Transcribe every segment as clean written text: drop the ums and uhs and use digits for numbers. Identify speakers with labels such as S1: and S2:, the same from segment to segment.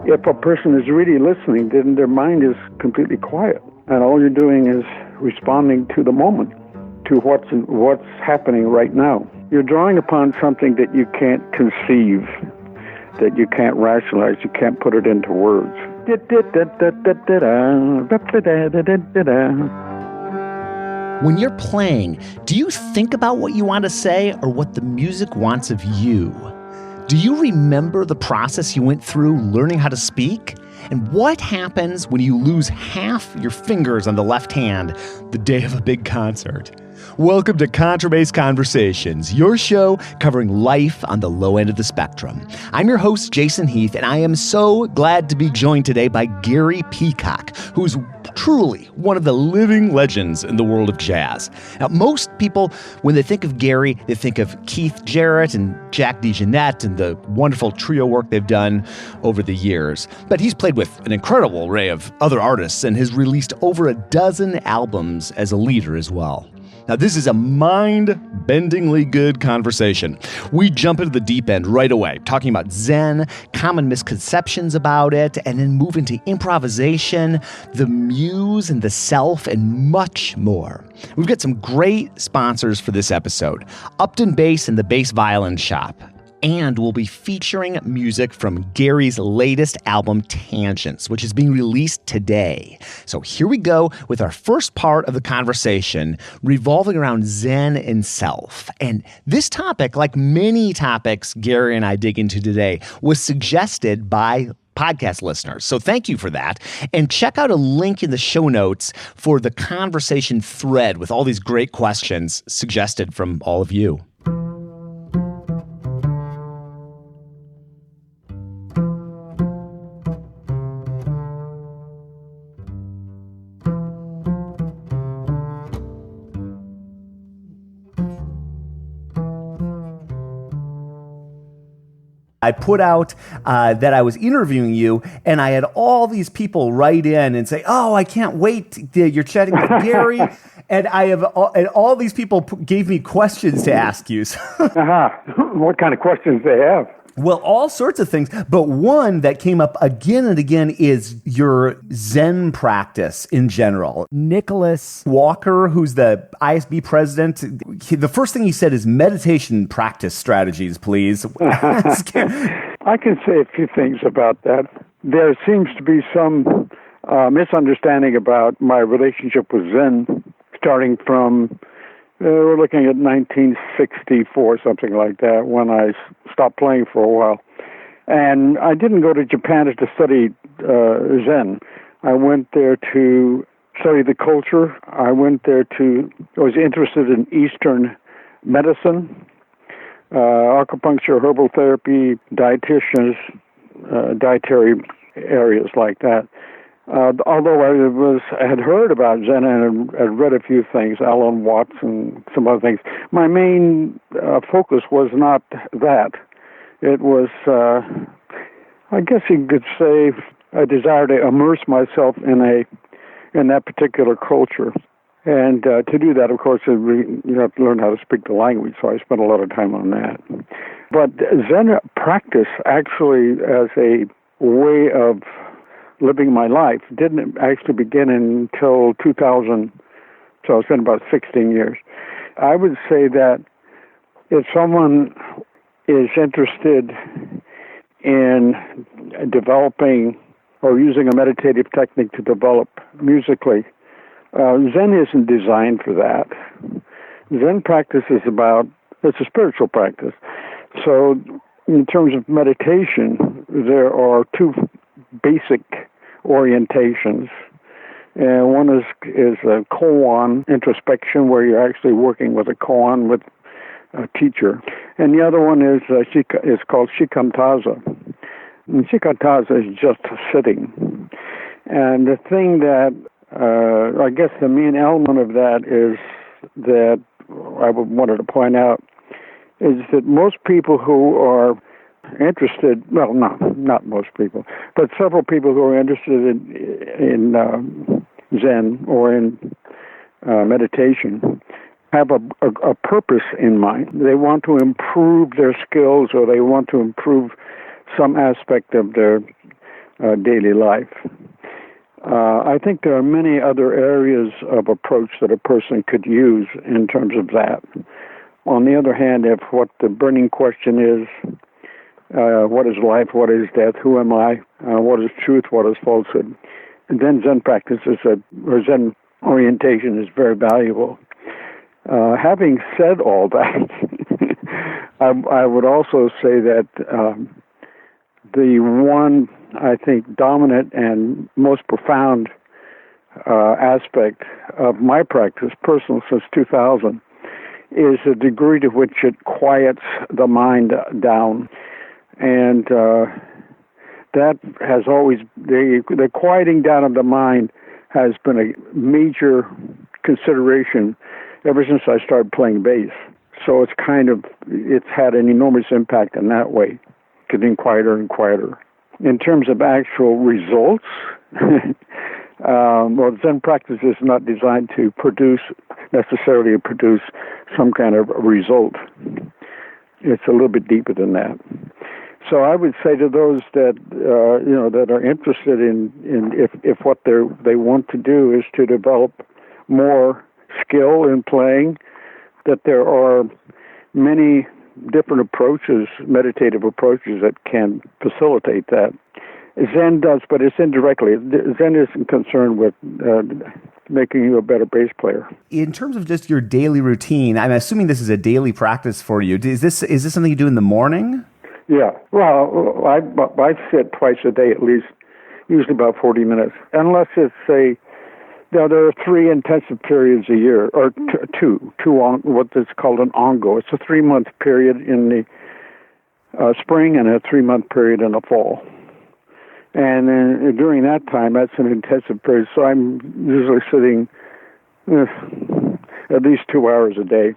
S1: If a person is really listening, then their mind is completely quiet, and all you're doing is responding to the moment, to what's happening right now. You're drawing upon something that you can't conceive, that you can't rationalize, you can't put it into words.
S2: When you're playing, do you think about what you want to say or what the music wants of you? Do you remember the process you went through learning how to speak? And what happens when you lose half your fingers on the left hand the day of a big concert? Welcome to Contrabass Conversations, your show covering life on the low end of the spectrum. I'm your host, Jason Heath, and I am so glad to be joined today by Gary Peacock, who's truly one of the living legends in the world of jazz. Now, most people, when they think of Gary, they think of Keith Jarrett and Jack DeJohnette and the wonderful trio work they've done over the years. But he's played with an incredible array of other artists and has released over a dozen albums as a leader as well. Now, this is a mind-bendingly good conversation. We jump into the deep end right away, talking about Zen, common misconceptions about it, and then move into improvisation, the muse and the self, and much more. We've got some great sponsors for this episode. Upton Bass and the Bass Violin Shop. And we'll be featuring music from Gary's latest album, Tangents, which is being released today. So here we go with our first part of the conversation revolving around Zen and self. And this topic, like many topics Gary and I dig into today, was suggested by podcast listeners. So thank you for that. And check out a link in the show notes for the conversation thread with all these great questions suggested from all of you. I put out that I was interviewing you, and I had all these people write in and say, "Oh, I can't wait! You're chatting with Gary," and all these people gave me questions to ask you.
S1: What kind of questions they have?
S2: Well, all sorts of things, but one that came up again and again is your Zen practice in general. Nicholas Walker, who's the ISB president, the first thing he said is meditation practice strategies, please.
S1: I can say a few things about that. There seems to be some misunderstanding about my relationship with Zen, starting from we're looking at 1964, something like that, when I stopped playing for a while. And I didn't go to Japan to study Zen. I went there to study the culture. I was interested in Eastern medicine, acupuncture, herbal therapy, dietitians, dietary areas like that. Although I had heard about Zen and had read a few things, Alan Watts and some other things, my main focus was not that. It was, I guess you could say, a desire to immerse myself in that particular culture. And to do that, of course, you have to learn how to speak the language, so I spent a lot of time on that. But Zen practice, actually, as a way of living my life, didn't actually begin until 2000, so it's been about 16 years. I would say that if someone is interested in developing or using a meditative technique to develop musically, Zen isn't designed for that. Zen practice it's a spiritual practice. So in terms of meditation, there are two basic orientations. And one is a koan introspection, where you're actually working with a koan with a teacher. And the other one is called shikantaza. And shikantaza is just sitting. And the thing that, I guess the main element of that is that I wanted to point out is that most people who are interested, well, not most people, but several people who are interested in Zen or in meditation have a purpose in mind. They want to improve their skills, or they want to improve some aspect of their daily life. I think there are many other areas of approach that a person could use in terms of that. On the other hand, if what the burning question is, what is life, what is death, who am I, what is truth, what is falsehood, and then Zen practices or Zen orientation is very valuable. Having said all that, I would also say that the one, I think, dominant and most profound aspect of my practice, personal since 2000, is the degree to which it quiets the mind down. And that has always, the quieting down of the mind has been a major consideration ever since I started playing bass. So it's had an enormous impact in that way, getting quieter and quieter. In terms of actual results, well, Zen practice is not designed to necessarily produce some kind of result. It's a little bit deeper than that. So I would say to those that that are interested in if what they want to do is to develop more skill in playing, that there are many different approaches, meditative approaches that can facilitate that. Zen does, but it's indirectly. Zen isn't concerned with making you a better bass player.
S2: In terms of just your daily routine, I'm assuming this is a daily practice for you. Is this something you do in the morning?
S1: Yeah. Well, I sit twice a day at least, usually about 40 minutes, unless it's there are 3 intensive periods a year, or two on what is called an ongo. It's a 3-month period in the spring and a 3-month period in the fall. And then during that time, that's an intensive period. So I'm usually sitting at least 2 hours a day.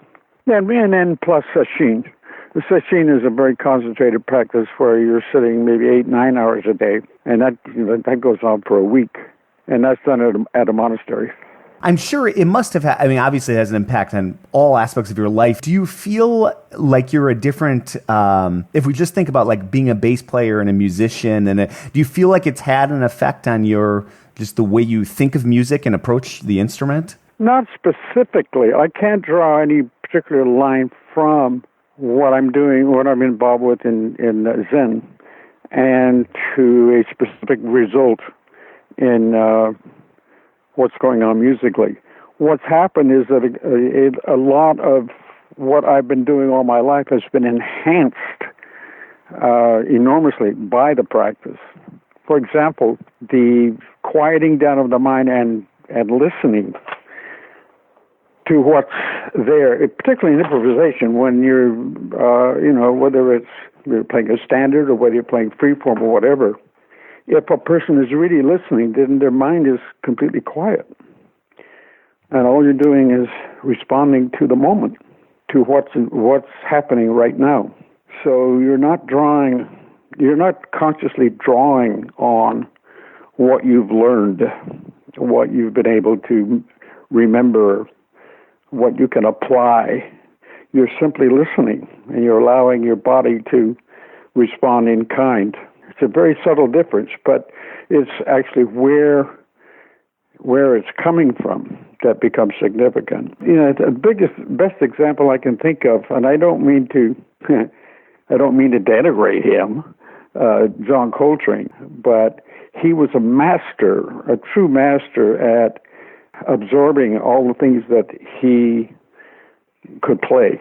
S1: And then plus sesshin. The sesshin is a very concentrated practice where you're sitting maybe 8-9 hours a day. And that goes on for a week. And that's done at a monastery.
S2: I'm sure it must have obviously it has an impact on all aspects of your life. Do you feel like you're a different, if we just think about like being a bass player and a musician, do you feel like it's had an effect on just the way you think of music and approach the instrument?
S1: Not specifically. I can't draw any particular line from what I'm doing, what I'm involved with in Zen, and to a specific result in what's going on musically. What's happened is that a lot of what I've been doing all my life has been enhanced enormously by the practice. For example, the quieting down of the mind and listening to what's there, particularly in improvisation, when you're, whether you're playing a standard or whether you're playing freeform or whatever, if a person is really listening, then their mind is completely quiet. And all you're doing is responding to the moment, to what's happening right now. So you're not consciously drawing on what you've learned, what you've been able to remember, what you can apply. You're simply listening, and you're allowing your body to respond in kind. It's a very subtle difference, but it's actually where it's coming from that becomes significant. The best example I can think of, and I don't mean to denigrate him, John Coltrane, but he was a true master at absorbing all the things that he could play.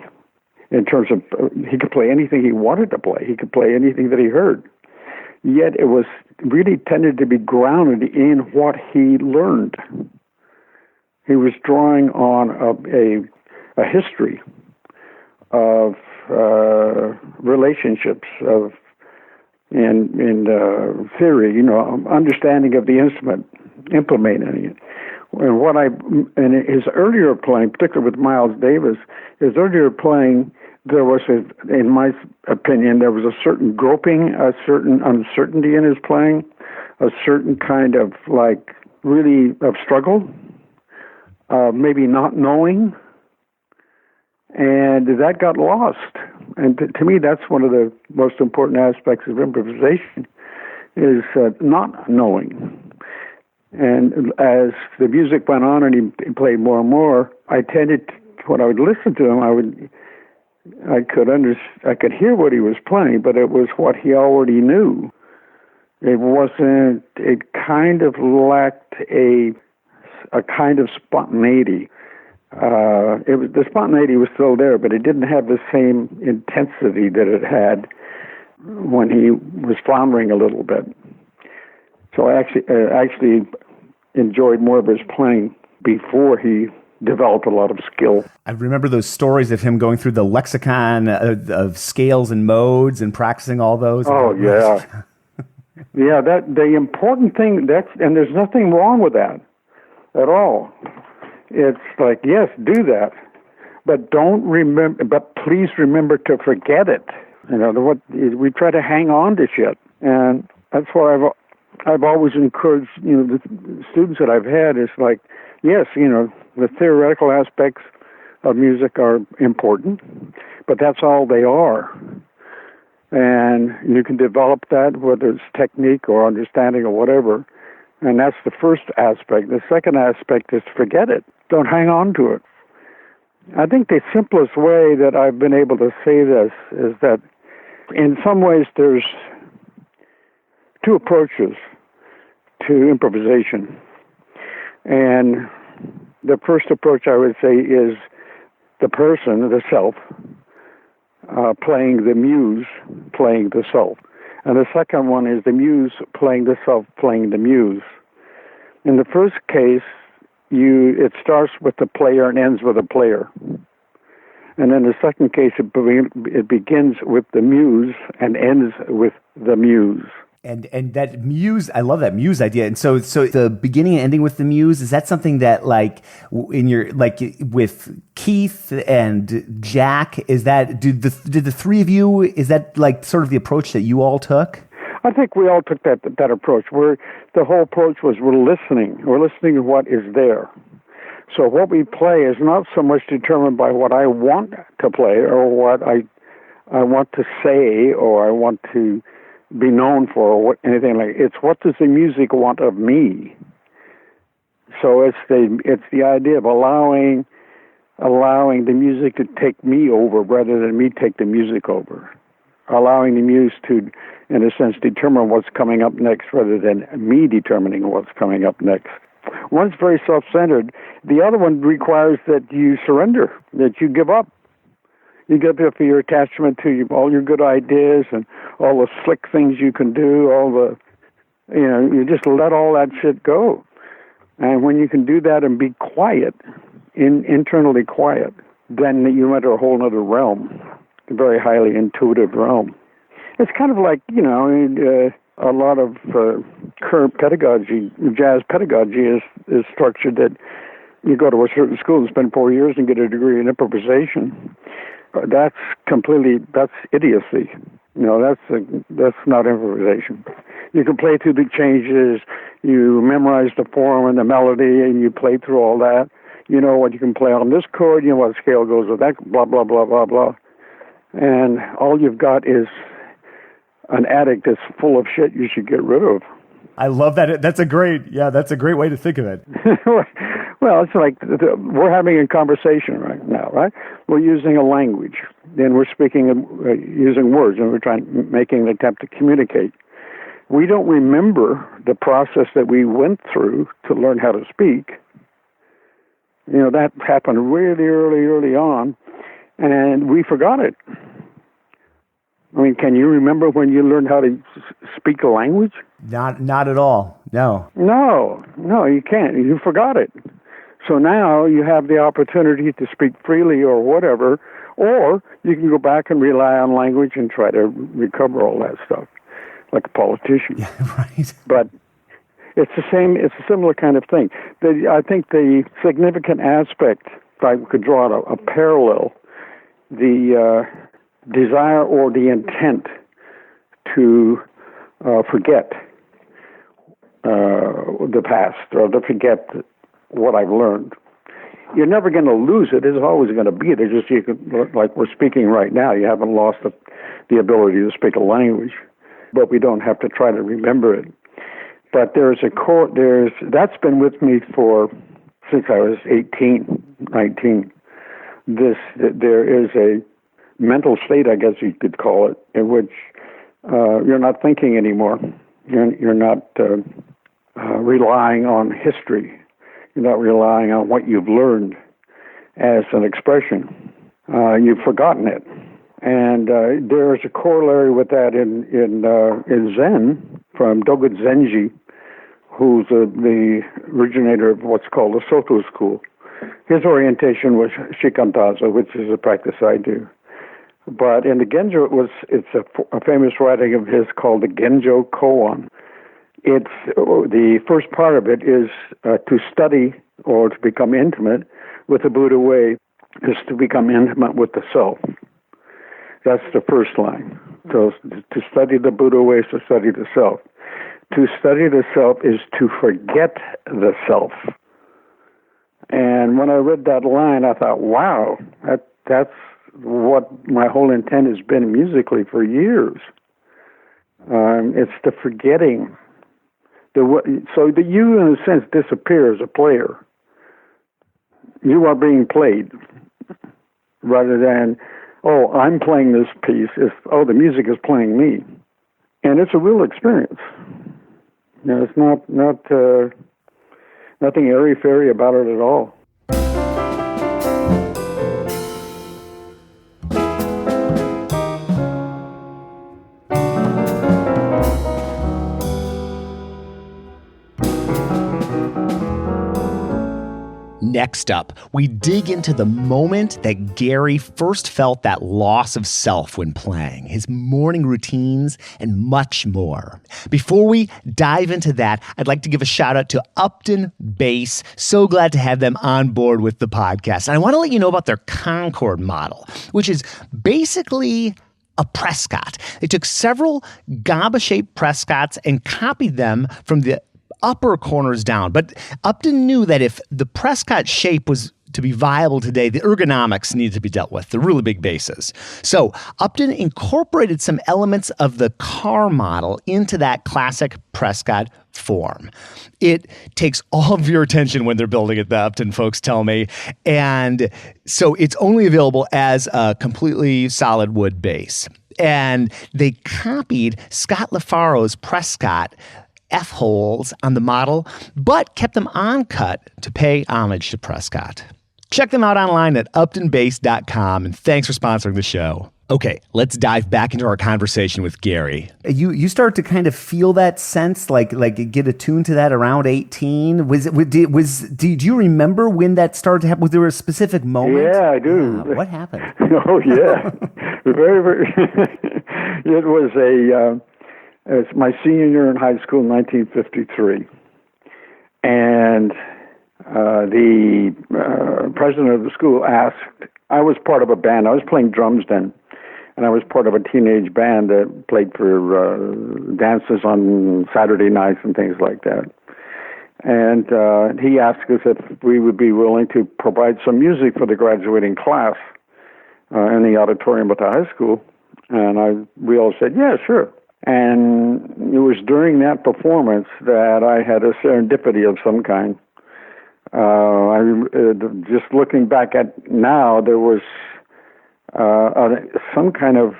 S1: In terms of, he could play anything he wanted to play. He could play anything that he heard. Yet it was really tended to be grounded in what he learned. He was drawing on a history of relationships, in theory, understanding of the instrument, implementing it. And his earlier playing, particularly with Miles Davis, his earlier playing, there was, in my opinion, there was a certain groping, a certain uncertainty in his playing, a certain kind of really of struggle, maybe not knowing, and that got lost. And to me, that's one of the most important aspects of improvisation, is not knowing. And as the music went on and he played more and more, I tended, when I would listen to him, I could hear what he was playing, but it was what he already knew. It kind of lacked a kind of spontaneity. The spontaneity was still there, but it didn't have the same intensity that it had when he was floundering a little bit. So I actually enjoyed more of his playing before he developed a lot of skill.
S2: I remember those stories of him going through the lexicon of scales and modes and practicing all those.
S1: Oh, yeah. Yeah, the important thing, and there's nothing wrong with that at all. It's like, yes, do that, but please remember to forget it. We try to hang on to shit, and that's why I've always encouraged, the students that I've had is like, yes, the theoretical aspects of music are important, but that's all they are. And you can develop that, whether it's technique or understanding or whatever. And that's the first aspect. The second aspect is forget it. Don't hang on to it. I think the simplest way that I've been able to say this is that in some ways there's two approaches to improvisation. And the first approach I would say is the person, the self, playing the muse, playing the self. And the second one is the muse playing the self, playing the muse. In the first case, it starts with the player and ends with the player. And in the second case, it begins with the muse and ends with the muse.
S2: And that muse, I love that muse idea. And so the beginning and ending with the muse, is that something that with Keith and Jack, did the three of you, is that like sort of the approach that you all took?
S1: I think we all took that approach, where the whole approach was we're listening to what is there. So what we play is not so much determined by what I want to play or what I want to say or I want to be known for or anything like it. It's what does the music want of me. So it's the idea of allowing the music to take me over rather than me take the music over. Allowing the muse to, in a sense, determine what's coming up next rather than me determining what's coming up next. One's very self-centered. The other one requires that you surrender, that you give up. You give up your attachment to all your good ideas and all the slick things you can do, you just let all that shit go. And when you can do that and be quiet, internally quiet, then you enter a whole other realm, a very highly intuitive realm. It's kind of like, a lot of current pedagogy, jazz pedagogy is structured that you go to a certain school and spend 4 years and get a degree in improvisation. That's idiocy. That's not improvisation. You can play through the changes, you memorize the form and the melody, and you play through all that. You know what you can play on this chord, you know what scale goes with that, blah, blah, blah, blah, blah. And all you've got is an attic that's full of shit you should get rid of.
S2: I love that. That's a great way to think of it.
S1: Well, it's like we're having a conversation right now, right? We're using a language, and we're speaking using words, and we're making an attempt to communicate. We don't remember the process that we went through to learn how to speak. That happened really early on, and we forgot it. I mean, can you remember when you learned how to speak a language?
S2: Not at all. No, you can't. You forgot it. So now you have the opportunity to speak freely or whatever, or you can go back and rely on language and try to recover all that stuff, like a politician. Yeah, right.
S1: But it's the same. It's a similar kind of thing. I think the significant aspect, if I could draw a parallel, the desire or the intent to forget the past or to forget what I've learned. You're never going to lose it. It's always going to be there. Like we're speaking right now, you haven't lost the ability to speak a language. but we don't have to try to remember it. But that's been with me since I was 18, 19. There is a mental state, I guess you could call it, in which you're not thinking anymore. You're not relying on history. You're not relying on what you've learned as an expression. You've forgotten it. And there's a corollary with that in Zen from Dogen Zenji, who's the originator of what's called the Soto school. His orientation was shikantaza, which is a practice I do. But in the Genjo, it's a famous writing of his called the Genjo Koan. It's the first part of it is to study or to become intimate with the Buddha way is to become intimate with the self. That's the first line. So to study the Buddha way is to study the self. To study the self is to forget the self. And when I read that line, I thought, wow, that's what my whole intent has been musically for years. It's the forgetting. So the you, in a sense, disappears as a player. You are being played rather than, oh, I'm playing this piece. The music is playing me. And it's a real experience. It's not nothing airy-fairy about it at all.
S2: Next up, we dig into the moment that Gary first felt that loss of self when playing, his morning routines, and much more. Before we dive into that, I'd like to give a shout out to Upton Bass. So glad to have them on board with the podcast. And I want to let you know about their Concord model, which is basically a Prescott. They took several GABA-shaped Prescotts and copied them from the upper corners down. But Upton knew that if the Prescott shape was to be viable today, the ergonomics needed to be dealt with, the really big bases. So Upton incorporated some elements of the car model into that classic Prescott form. It takes all of your attention when they're building it, the Upton folks tell me. And so it's only available as a completely solid wood base. And they copied Scott LaFaro's Prescott F-holes on the model, but kept them on-cut to pay homage to Prescott. Check them out online at uptonbass.com, and thanks for sponsoring the show. Okay, let's dive back into our conversation with Gary.
S3: You start to kind of feel that sense, like get attuned to that around 18. Did you remember when that started to happen? Was there a specific moment?
S1: Yeah, I do.
S3: What happened?
S1: Oh, yeah. Very, very. It's my senior year in high school, 1953. And the president of the school asked, I was part of a band. I was playing drums then. And I was part of a teenage band that played for dances on Saturday nights and things like that. And he asked us if we would be willing to provide some music for the graduating class in the auditorium at the high school. And we all said, yeah, sure. And it was during that performance that I had a serendipity of some kind. Just looking back at now, there was some kind of,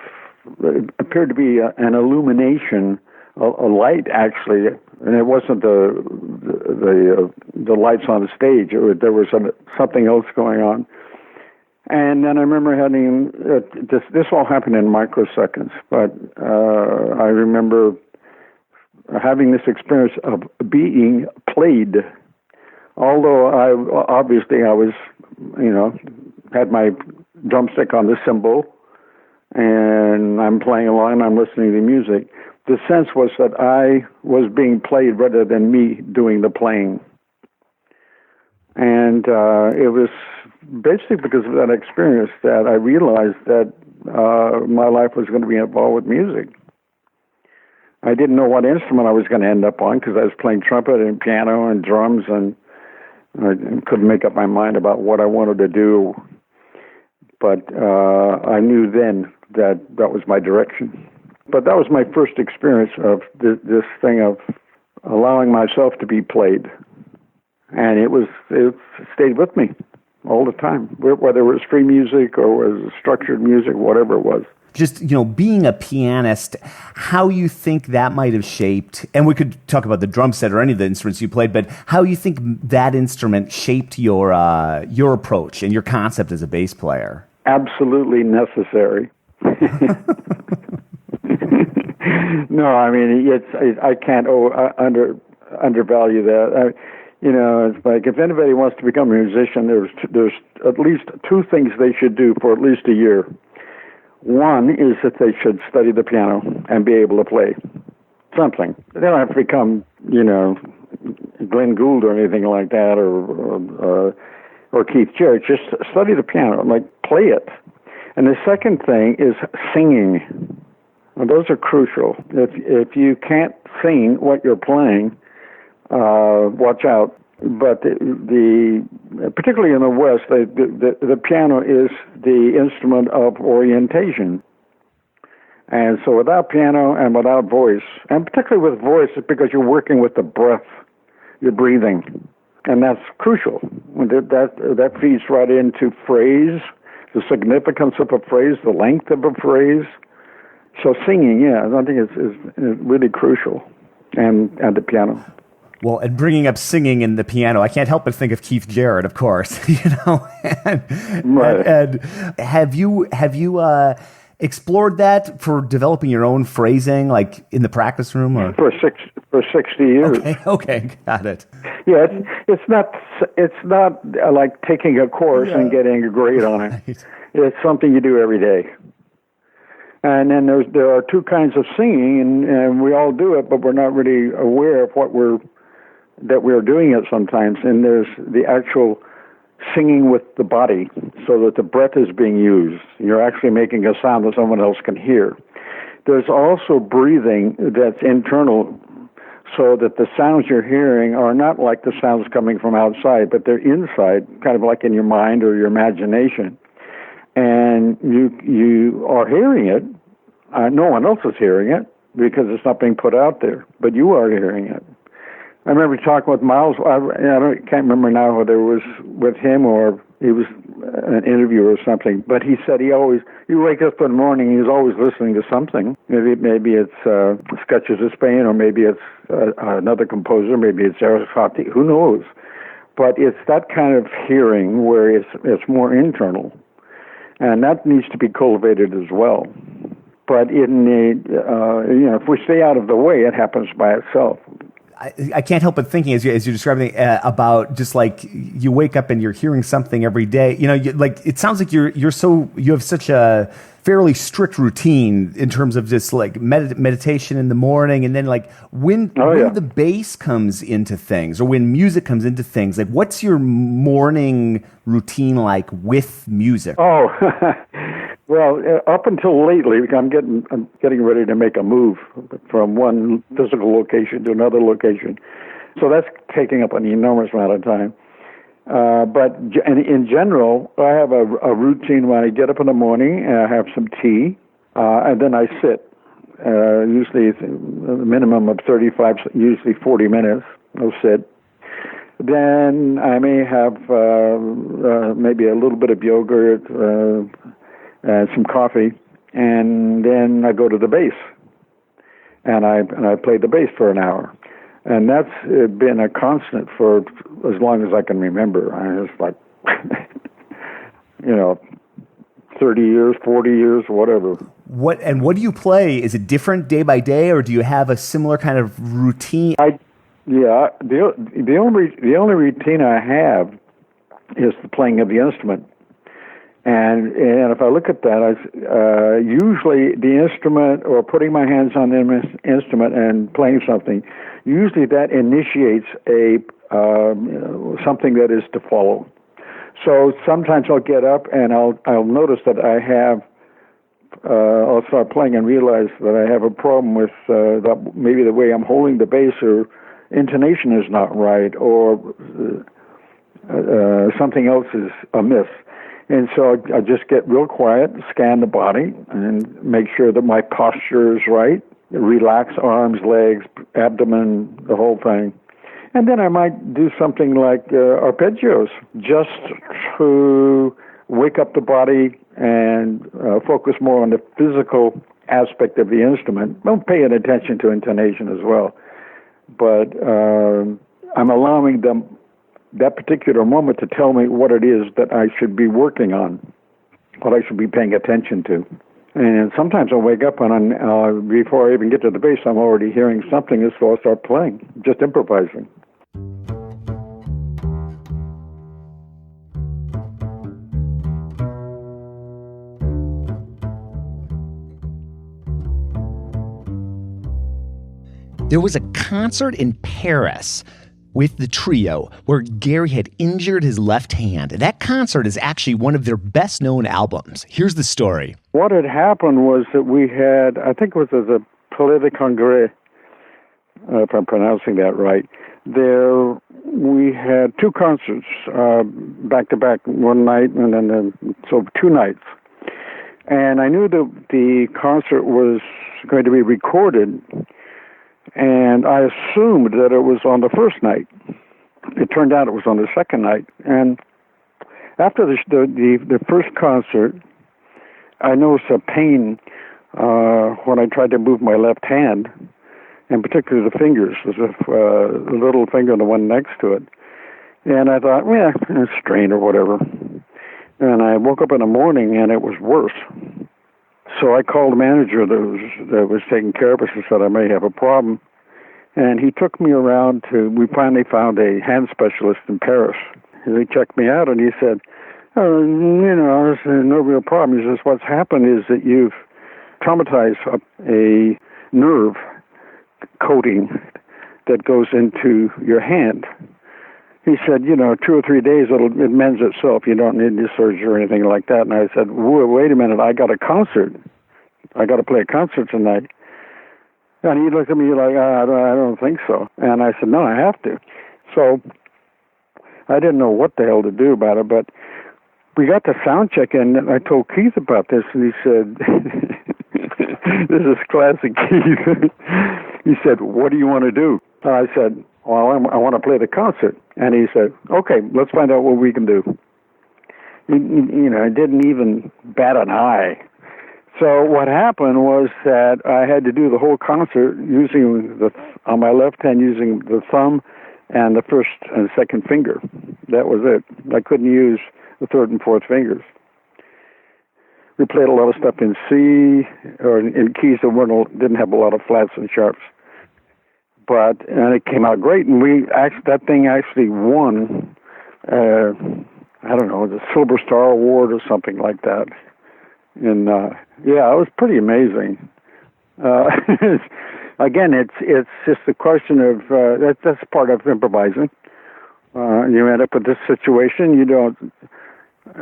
S1: it appeared to be an illumination, a light actually, and it wasn't the lights on the stage. There was something else going on. And then I remember having, this all happened in microseconds, but I remember having this experience of being played. Although I was, had my drumstick on the cymbal, and I'm playing along and I'm listening to music. The sense was that I was being played rather than me doing the playing. And it was basically because of that experience that I realized that my life was going to be involved with music. I didn't know what instrument I was going to end up on because I was playing trumpet and piano and drums, and I couldn't make up my mind about what I wanted to do. But I knew then that was my direction. But that was my first experience of this thing of allowing myself to be played. And it stayed with me all the time, whether it was free music or was structured music, whatever it was.
S3: Just, being a pianist, how you think that might have shaped, and we could talk about the drum set or any of the instruments you played, but how you think that instrument shaped your approach and your concept as a bass player?
S1: Absolutely necessary. No, I mean, I can't undervalue that. It's like if anybody wants to become a musician, there's at least two things they should do for at least a year. One is that they should study the piano and be able to play something. They don't have to become, Glenn Gould or anything like that, or Keith Jarrett. Just study the piano, like play it. And the second thing is singing. And those are crucial. If you can't sing what you're playing, watch out. But particularly in the West, the piano is the instrument of orientation. And so without piano and without voice, and particularly with voice, it's because you're working with the breath, you're breathing. And that's crucial. That feeds right into phrase, the significance of a phrase, the length of a phrase. So singing, I think is really crucial, and the piano.
S3: Well, and bringing up singing and the piano, I can't help but think of Keith Jarrett, of course.
S1: Right.
S3: And have you explored that for developing your own phrasing, like in the practice room, or
S1: for 60 years?
S3: Okay, got it.
S1: Yeah, it's not like taking a course and getting a grade on it.
S3: Right.
S1: It's something you do every day. And then there are two kinds of singing, and we all do it, but we're not really aware of that we're doing it sometimes. And there's the actual singing with the body, so that the breath is being used. You're actually making a sound that someone else can hear. There's also breathing that's internal, so that the sounds you're hearing are not like the sounds coming from outside, but they're inside, kind of like in your mind or your imagination. And you are hearing it. No one else is hearing it because it's not being put out there, but you are hearing it. I remember talking with Miles. I can't remember now whether it was with him or he was an interview or something. But he said you wake up in the morning, he's always listening to something. Maybe it's Sketches of Spain, or maybe it's another composer, maybe it's Aristide. Who knows? But it's that kind of hearing where it's more internal. And that needs to be cultivated as well. But if we stay out of the way, it happens by itself.
S3: I can't help but thinking as you're describing about just like you wake up and you're hearing something every day. It sounds like you have such a fairly strict routine in terms of just like meditation in the morning, and then like when the bass comes into things or when music comes into things. Like, what's your morning routine like with music?
S1: Oh. Well, up until lately, I'm getting ready to make a move from one physical location to another location. So that's taking up an enormous amount of time. But in general, I have a routine when I get up in the morning, and I have some tea, and then I sit. Usually it's a minimum of 35, usually 40 minutes. I'll sit. Then I may have maybe a little bit of yogurt, some coffee, and then I go to the bass, and I play the bass for an hour, and that's been a constant for as long as I can remember. I just like, 30 years, 40 years, whatever.
S3: What do you play? Is it different day by day, or do you have a similar kind of routine? The only routine I have is the playing of the instrument. And if I look at that, usually the instrument, or putting my hands on the instrument and playing something, usually that initiates something that is to follow. So sometimes I'll get up and I'll notice that I'll start playing and realize that I have a problem with maybe the way I'm holding the bass, or intonation is not right, or something else is amiss.
S1: And so I just get real quiet, scan the body, and make sure that my posture is right. Relax arms, legs, abdomen, the whole thing. And then I might do something like arpeggios, just to wake up the body and focus more on the physical aspect of the instrument. I'm paying attention to intonation as well. But I'm allowing that particular moment to tell me what it is that I should be working on, what I should be paying attention to. And sometimes I'll wake up and before I even get to the bass, I'm already hearing something, and so I'll start playing, just improvising.
S2: There was a concert in Paris with the trio where Gary had injured his left hand. That concert is actually one of their best-known albums. Here's the story.
S1: What had happened was that we had, I think it was at the Palais de Congrès, if I'm pronouncing that right, there we had two concerts back-to-back, one night and then so 2 nights. And I knew that the concert was going to be recorded, and I assumed that it was on the first night. It turned out it was on the second night. And after the first concert, I noticed a pain when I tried to move my left hand, and particularly the fingers, the little finger and the one next to it. And I thought, a strain or whatever. And I woke up in the morning, and it was worse. So I called the manager that was taking care of us and said I may have a problem. And he took me around we finally found a hand specialist in Paris. And he checked me out and he said, there's no real problem. He says, what's happened is that you've traumatized a nerve coating that goes into your hand. He said, 2 or 3 days, it mends itself. You don't need any surgery or anything like that. And I said, wait a minute, I got a concert. I got to play a concert tonight. And he looked at me like, I don't think so. And I said, no, I have to. So I didn't know what the hell to do about it, but we got the sound check in, and I told Keith about this, and he said, this is classic Keith. He said, what do you want to do? And I said, well, I want to play the concert. And he said, okay, let's find out what we can do. He didn't even bat an eye. So what happened was that I had to do the whole concert on my left hand using the thumb and the first and second finger. That was it. I couldn't use the third and fourth fingers. We played a lot of stuff in C, or in keys that didn't have a lot of flats and sharps. And it came out great, and that thing actually won, the Silver Star Award or something like that. And it was pretty amazing. Again, it's just a question of that's part of improvising. You end up with this situation. You don't,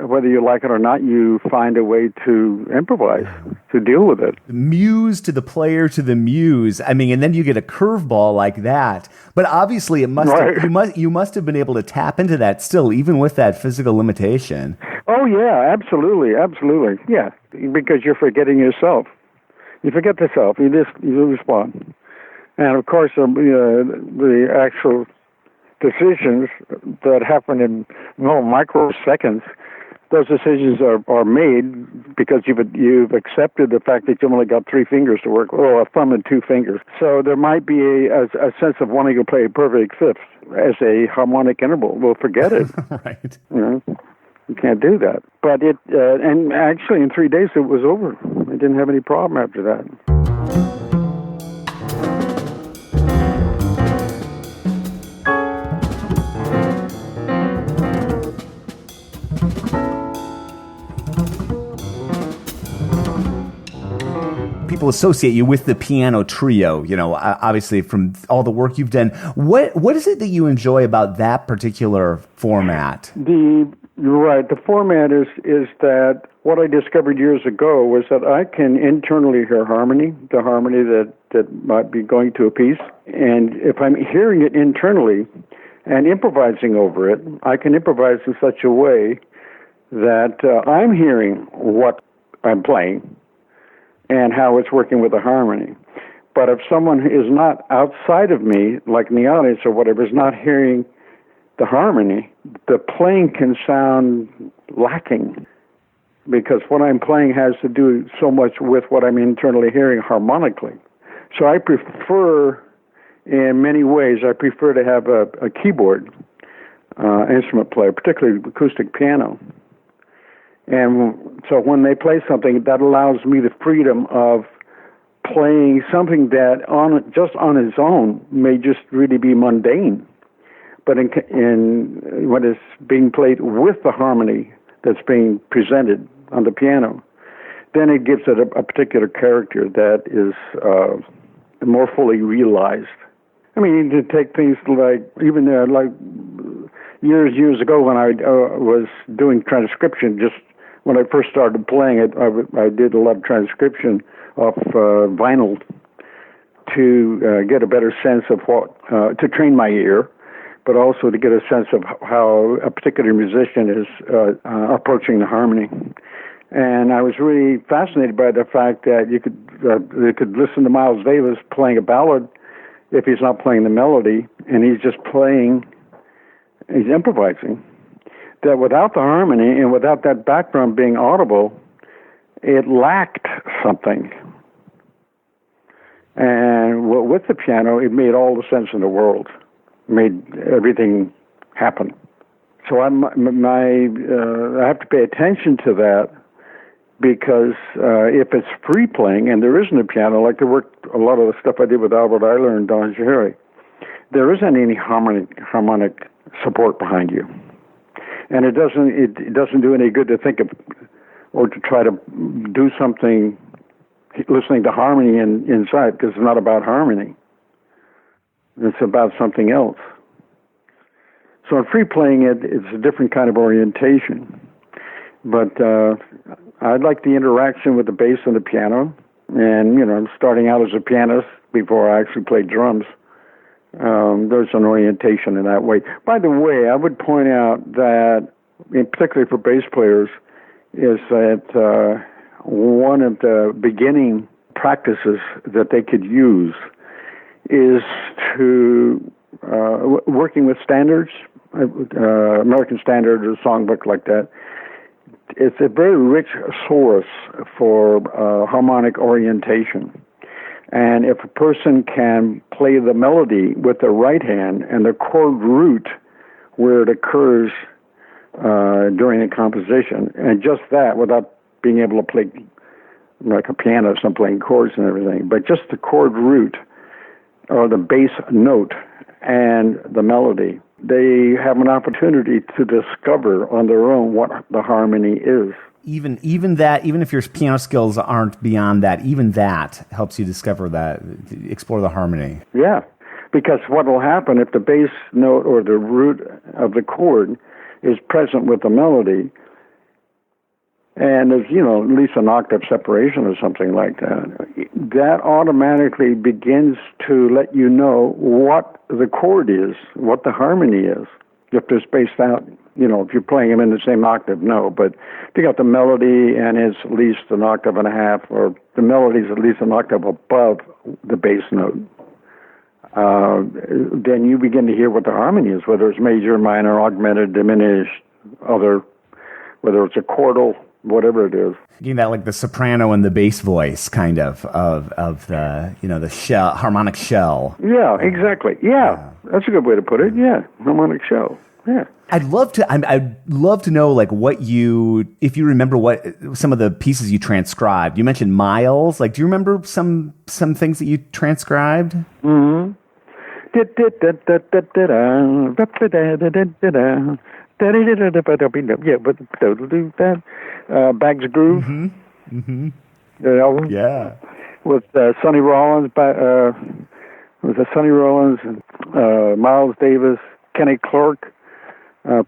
S1: whether you like it or not, you find a way to improvise, to deal with it.
S3: The muse to the player to the muse. I mean, and then you get a curveball like that. But obviously, you must have been able to tap into that still, even with that physical limitation.
S1: Oh yeah, absolutely, yeah. Because you're forgetting yourself. You forget the self. You respond, and of course, the actual decisions that happen in microseconds. Those decisions are made because you've accepted the fact that you've only got 3 fingers to work with, or a thumb and 2 fingers. So there might be a sense of wanting to play a perfect fifth as a harmonic interval. Well, forget it.
S3: Right.
S1: You can't do that. But and actually in 3 days it was over. I didn't have any problem after that.
S3: People associate you with the piano trio, obviously from all the work you've done. What is it that you enjoy about that particular format?
S1: You're right. The format is that what I discovered years ago was that I can internally hear harmony, the harmony that might be going to a piece. And if I'm hearing it internally and improvising over it, I can improvise in such a way that I'm hearing what I'm playing and how it's working with the harmony. But if someone is not outside of me, like in the audience or whatever, is not hearing the harmony, the playing can sound lacking, because what I'm playing has to do so much with what I'm internally hearing harmonically. So I prefer, in many ways, to have a keyboard instrument player, particularly acoustic piano. And so when they play something, that allows me the freedom of playing something that just on its own may just really be mundane. But when it's being played with the harmony that's being presented on the piano, then it gives it a particular character that is more fully realized. I mean, to take things like, even like years ago when I was doing transcription, just when I first started playing it, I did a lot of transcription of vinyl to get a better sense of to train my ear, but also to get a sense of how a particular musician is approaching the harmony. And I was really fascinated by the fact that you could listen to Miles Davis playing a ballad if he's not playing the melody, and he's just he's improvising. That without the harmony and without that background being audible, it lacked something. And with the piano, it made all the sense in the world. It made everything happen. So I have to pay attention to that, because if it's free playing and there isn't a piano, like a lot of the stuff I did with Albert Ayler and Don Cherry, there isn't any harmonic support behind you. And it doesn't do any good to think of or to try to do something listening to harmony inside, because it's not about harmony. It's about something else. So in free playing, it's a different kind of orientation. But I like the interaction with the bass and the piano. And, I'm starting out as a pianist before I actually played drums. There's an orientation in that way. By the way, I would point out that, particularly for bass players, is that one of the beginning practices that they could use is to working with standards, American Standard or songbook like that. It's a very rich source for harmonic orientation. And if a person can play the melody with the right hand and the chord root where it occurs during the composition, and just that without being able to play like a pianist and playing chords and everything, but just the chord root or the bass note and the melody, they have an opportunity to discover on their own what the harmony is.
S3: Even if your piano skills aren't beyond that, even that helps you discover that, explore the harmony.
S1: Yeah, because what will happen if the bass note or the root of the chord is present with the melody, and there's, at least an octave separation or something like that, that automatically begins to let you know what the chord is, what the harmony is. If they're spaced out, if you're playing them in the same octave, no. But if you got the melody and it's at least an octave and a half, or the melody's at least an octave above the bass note, then you begin to hear what the harmony is, whether it's major, minor, augmented, diminished, whether it's a chordal, whatever it is.
S3: Getting that like the soprano and the bass voice kind of the, the shell, harmonic shell.
S1: Yeah, exactly. Yeah, that's a good way to put it. Yeah, harmonic shell. Yeah.
S3: I'd love to know like if you remember what some of the pieces you transcribed. You mentioned Miles. Like, do you remember some things that you transcribed?
S1: Mm-hmm. Yeah, but that Bags of Groove.
S3: Mm-hmm. Mm-hmm.
S1: The album.
S3: Yeah.
S1: With Sonny Rollins, Sonny Rollins, Miles Davis, Kenny Clark,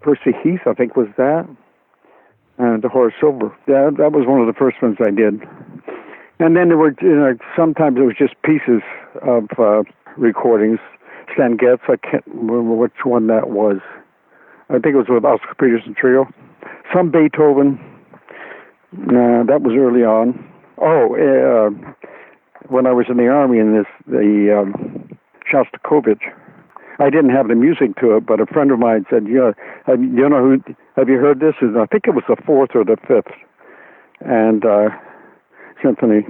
S1: Percy Heath, I think was that, and Horace Silver. That was one of the first ones I did. And then there were, sometimes it was just pieces of recordings. Stan Getz, I can't remember which one that was. I think it was with Oscar Peterson Trio. some Beethoven. That was early on. When I was in the Army, the Shostakovich, I didn't have the music to it, but a friend of mine said, have you heard this? I think it was the fourth or the fifth symphony.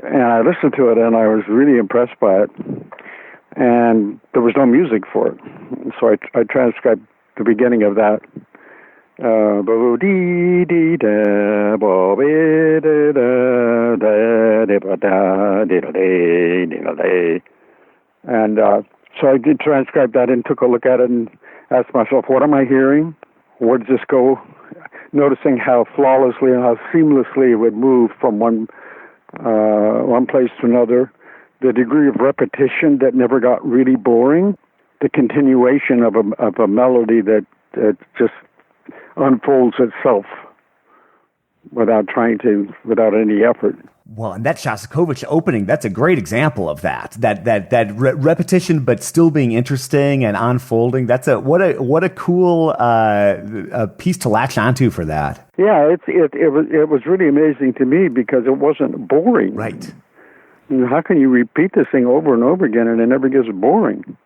S1: And I listened to it, and I was really impressed by it. And there was no music for it. So I transcribed the beginning of that. And so I did transcribe that and took a look at it and asked myself, what am I hearing? Where does this go? Noticing how flawlessly and how seamlessly it would move from one place to another, the degree of repetition that never got really boring, the continuation of a melody that just unfolds itself without any effort.
S3: Well, and that Shostakovich opening, that's a great example of that repetition, but still being interesting and unfolding. What a cool piece to latch onto for that.
S1: Yeah, it was really amazing to me because it wasn't boring.
S3: Right.
S1: How can you repeat this thing over and over again and it never gets boring?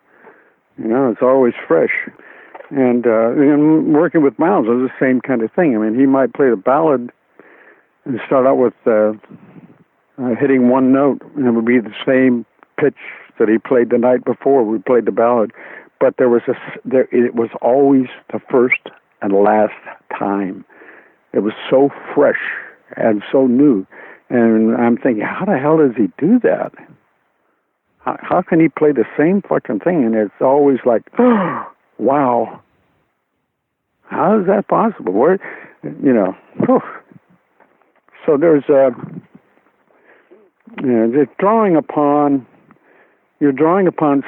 S1: It's always fresh. And working with Miles was the same kind of thing. I mean, he might play the ballad and start out with hitting one note, and it would be the same pitch that he played the night before we played the ballad. But it was always the first and last time. It was so fresh and so new. And I'm thinking, how the hell does he do that? How can he play the same fucking thing? And it's always like, oh, wow. How is that possible? Where, So there's it's you're drawing upon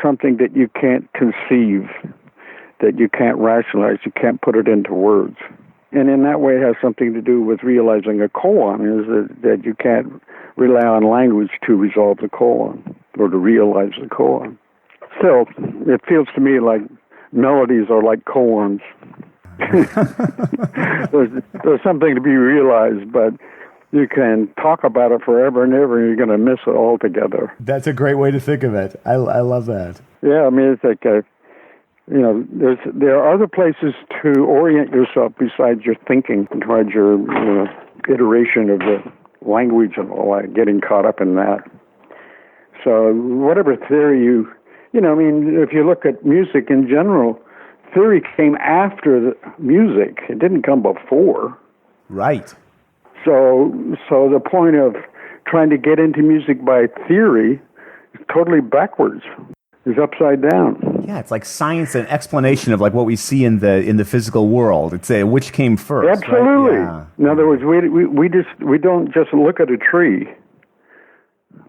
S1: something that you can't conceive, that you can't rationalize, you can't put it into words. And in that way it has something to do with realizing a koan, is that you can't rely on language to resolve the koan or to realize the koan. Still, it feels to me like melodies are like koans. There's something to be realized, but you can talk about it forever and ever, and you're going to miss it altogether.
S3: That's a great way to think of it. I love that.
S1: Yeah, I mean, it's like, there are other places to orient yourself besides your thinking, towards your iteration of the language and all that, getting caught up in that. So whatever theory if you look at music in general, theory came after the music. It didn't come before.
S3: Right.
S1: So the point of trying to get into music by theory is totally backwards. It's upside down.
S3: Yeah, it's like science and explanation of like what we see in the physical world. It's which came first.
S1: Absolutely.
S3: Right? Yeah.
S1: In other words, we don't just look at a tree.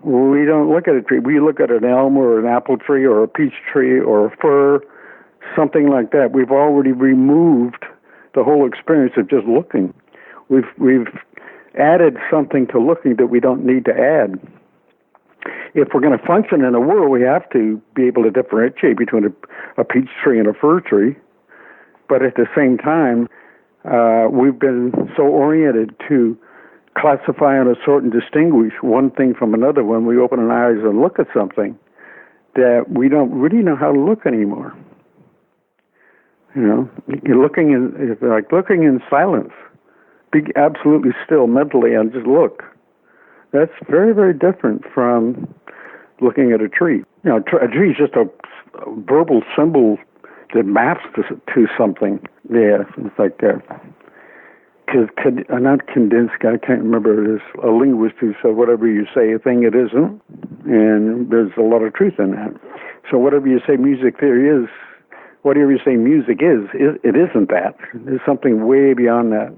S1: We don't look at a tree. We look at an elm or an apple tree or a peach tree or a fir, something like that. We've already removed the whole experience of just looking. We've added something to looking that we don't need to add. If we're going to function in the world, we have to be able to differentiate between a peach tree and a fir tree. But at the same time, we've been so oriented to classify and assort and distinguish one thing from another when we open our eyes and look at something that we don't really know how to look anymore. You're looking it's like looking in silence. Be absolutely still mentally and just look. That's very, very different from looking at a tree. A tree is just a verbal symbol that maps to something. Yeah, it's like not Kandinsky, I can't remember. There's a linguist who said, whatever you say a thing, it isn't. And there's a lot of truth in that. So whatever you say music theory is, whatever you say music is, it isn't that. There's something way beyond that.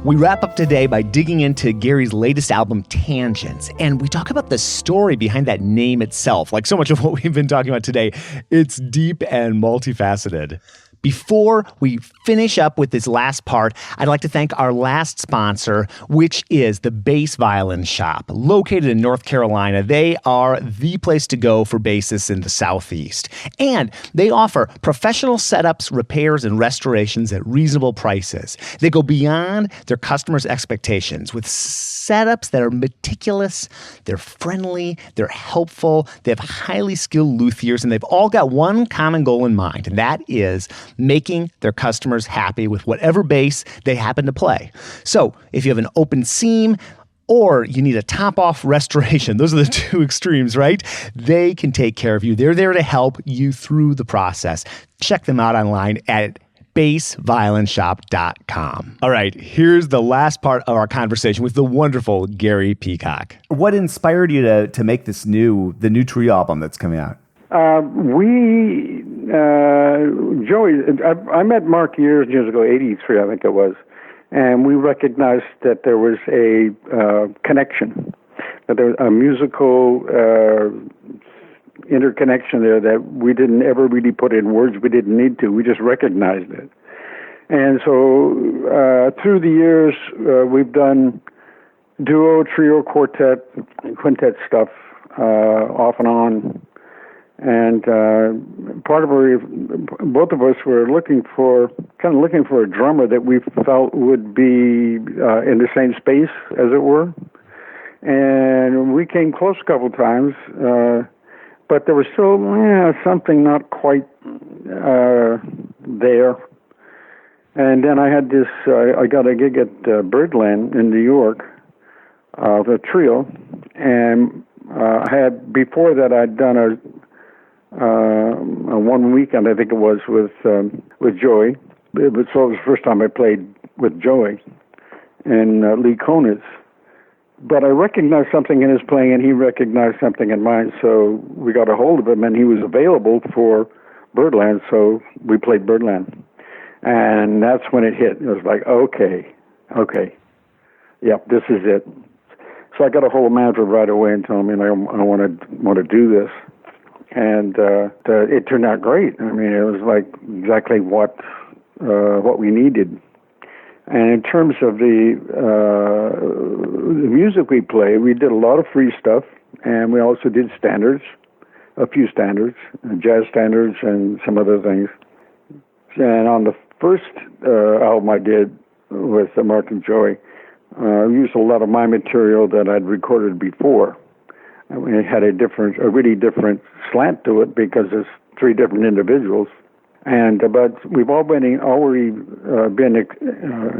S2: We wrap up today by digging into Gary's latest album, Tangents, and we talk about the story behind that name itself. Like so much of what we've been talking about today, it's deep and multifaceted. Before we finish up with this last part, I'd like to thank our last sponsor, which is the Bass Violin Shop, located in North Carolina. They are the place to go for bassists in the Southeast. And they offer professional setups, repairs, and restorations at reasonable prices. They go beyond their customers' expectations with setups that are meticulous, they're friendly, they're helpful, they have highly skilled luthiers, and they've all got one common goal in mind, and that is making their customers happy with whatever bass they happen to play. So if you have an open seam or you need a top-off restoration, those are the two extremes, right? They can take care of you. They're there to help you through the process. Check them out online at bassviolinshop.com. All right, here's the last part of our conversation with the wonderful Gary Peacock.
S3: What inspired you to make the new trio album that's coming out?
S1: Joey, I met Mark years ago, 83, I think it was, and we recognized that there was a connection, that there was a musical interconnection there that we didn't ever really put in words. We didn't need to. We just recognized it. And so through the years, we've done duo, trio, quartet, quintet stuff off and on. And both of us were looking for a drummer that we felt would be in the same space, as it were. And we came close a couple times, but there was still something not quite there. And then I had this. I got a gig at Birdland in New York, the trio, and I had before that I'd done a one weekend, I think it was, with Joey. It was the first time I played with Joey and Lee Konitz. But I recognized something in his playing, and he recognized something in mine, so we got a hold of him, and he was available for Birdland, so we played Birdland. And that's when it hit. It was like, okay, yep, this is it. So I got a hold of manager right away and told him, I want to do this. And it turned out great. I mean, it was like exactly what we needed. And in terms of the music we play, we did a lot of free stuff, and we also did standards, a few standards, jazz standards, and some other things. And on the first album I did with Mark and Joey, I used a lot of my material that I'd recorded before. I mean, it had a really different slant to it because there's three different individuals. And but we've already been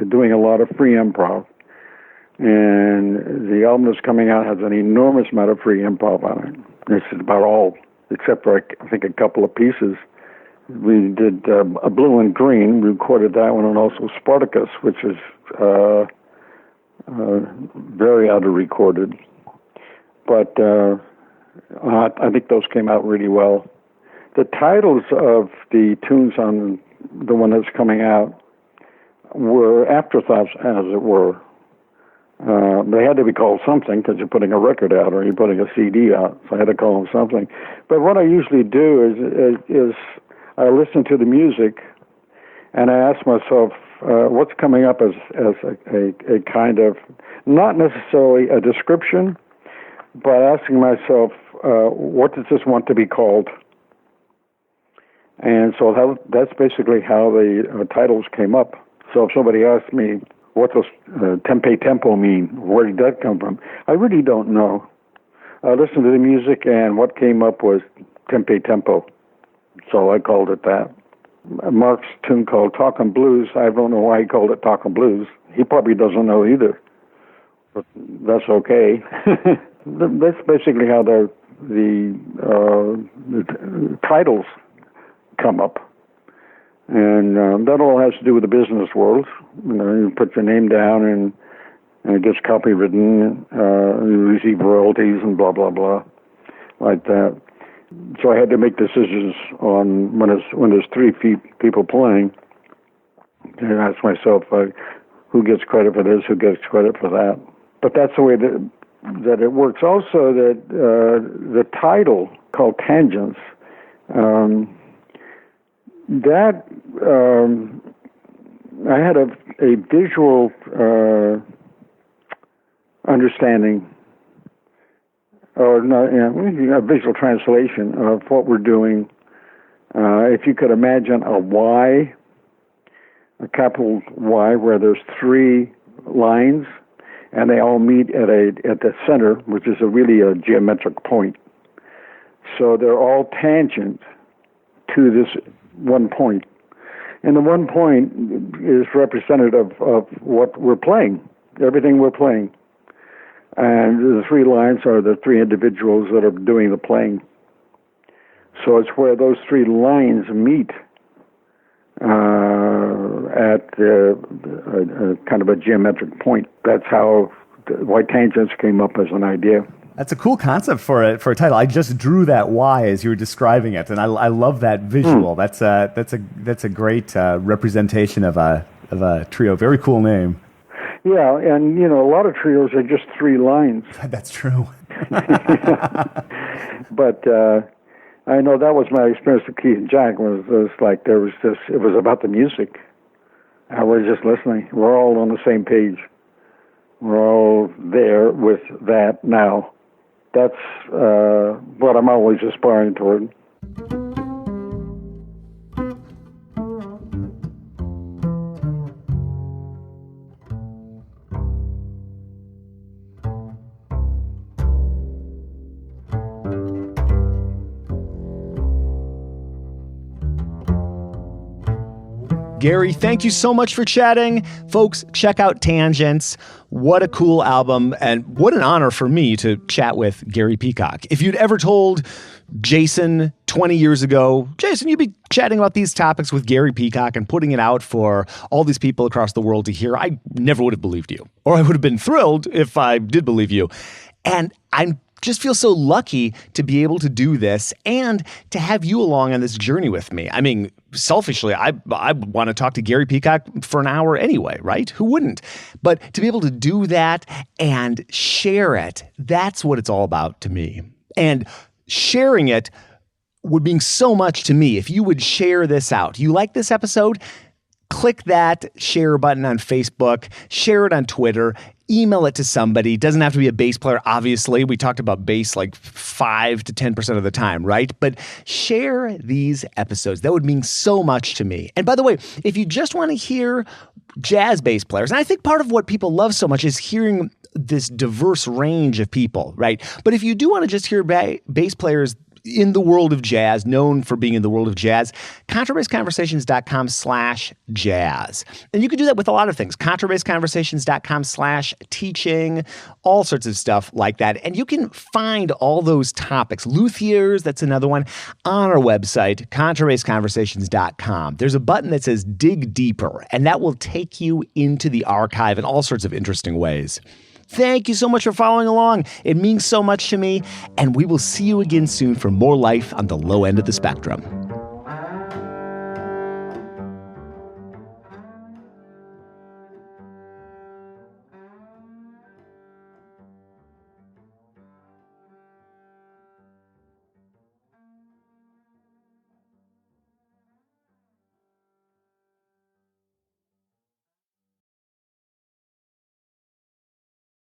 S1: doing a lot of free improv, and the album that's coming out has an enormous amount of free improv on it. This is about all, except for I think a couple of pieces. We did a Blue and Green. We recorded that one, and also Spartacus, which is very under-recorded. But I think those came out really well. The titles of the tunes on the one that's coming out were afterthoughts, as it were. They had to be called something because you're putting a record out or you're putting a CD out, so I had to call them something. But what I usually do is I listen to the music and I ask myself what's coming up as a kind of, not necessarily a description, but asking myself, what does this want to be called? And so that's basically how the titles came up. So if somebody asked me, what does tempe tempo mean? Where did that come from? I really don't know. I listened to the music, and what came up was tempe tempo. So I called it that. Mark's tune called Talkin' Blues, I don't know why he called it Talkin' Blues. He probably doesn't know either. But that's okay. That's basically how the titles come up. And that all has to do with the business world. You put your name down and it gets copywritten, you receive royalties and blah, blah, blah, like that. So I had to make decisions on when there's three people playing. And I ask myself, who gets credit for this, who gets credit for that. But that's the way that it works. Also, that the title called Tangents, That I had a visual understanding, or no, a visual translation of what we're doing. If you could imagine a Y, a capital Y, where there's three lines, and they all meet at the center, which is really a geometric point. So they're all tangent to this one point. And the one point is representative of what we're playing, everything we're playing. And the three lines are the three individuals that are doing the playing. So it's where those three lines meet at kind of a geometric point. That's how white tangents came up as an idea.
S3: That's a cool concept for a title. I just drew that Y as you were describing it, and I love that visual. That's a great representation of a trio. Very cool name.
S1: Yeah, and a lot of trios are just three lines.
S3: That's true.
S1: But I know that was my experience with Keith and Jack. It was about the music. And we're just listening. We're all on the same page. We're all there with that now. That's what I'm always aspiring toward.
S2: Gary, thank you so much for chatting. Folks, check out Tangents. What a cool album, and what an honor for me to chat with Gary Peacock. If you'd ever told Jason 20 years ago, Jason, you'd be chatting about these topics with Gary Peacock and putting it out for all these people across the world to hear, I never would have believed you. Or I would have been thrilled if I did believe you. And I'm just feel so lucky to be able to do this and to have you along on this journey with me. I mean, selfishly, I want to talk to Gary Peacock for an hour anyway, right? Who wouldn't? But to be able to do that and share it, that's what it's all about to me. And sharing it would mean so much to me if you would share this out. You like this episode? Click that share button on Facebook, share it on Twitter, email it to somebody. It doesn't have to be a bass player, obviously. We talked about bass like 5 to 10% of the time, right? But share these episodes. That would mean so much to me. And by the way, if you just want to hear jazz bass players, and I think part of what people love so much is hearing this diverse range of people, right? But if you do want to just hear bass players in the world of jazz, known for being in the world of jazz, contrabassconversations.com/jazz. And you can do that with a lot of things. contrabassconversations.com/teaching, all sorts of stuff like that. And you can find all those topics, luthiers, that's another one, on our website, contrabassconversations.com. There's a button that says dig deeper, and that will take you into the archive in all sorts of interesting ways. Thank you so much for following along. It means so much to me, and we will see you again soon for more life on the low end of the spectrum.